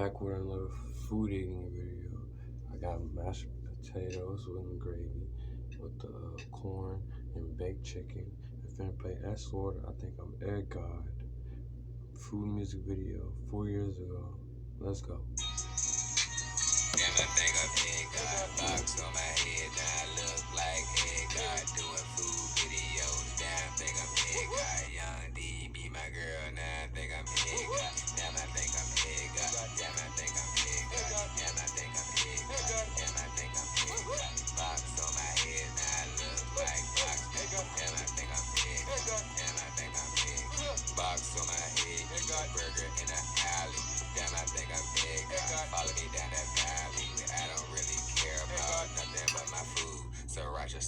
back with another food eating video. I got mashed potatoes with gravy, with the corn and baked chicken. I'm finna play S Lord. I think I'm Egg God. Food music video 4 years ago. Let's go. Damn, I think I'm Egg God. Box on my head, now I look like Egg God. Doing food videos, damn, I think I'm Egg God. Young D be my girl, now I think I'm Egg God. Damn, I think I'm Egg God. Damn, I think I'm Egg God. Damn, I think I'm Egg God. Damn, I think I'm Egg God. Box on my head, now I look like Box. Damn, I think I'm Egg God. Damn, I think I'm Egg God. Box on my head, eat a burger in the alley. Damn, I think I'm Egg God. Follow me down that valley. I don't really care about nothing but my food. So Roger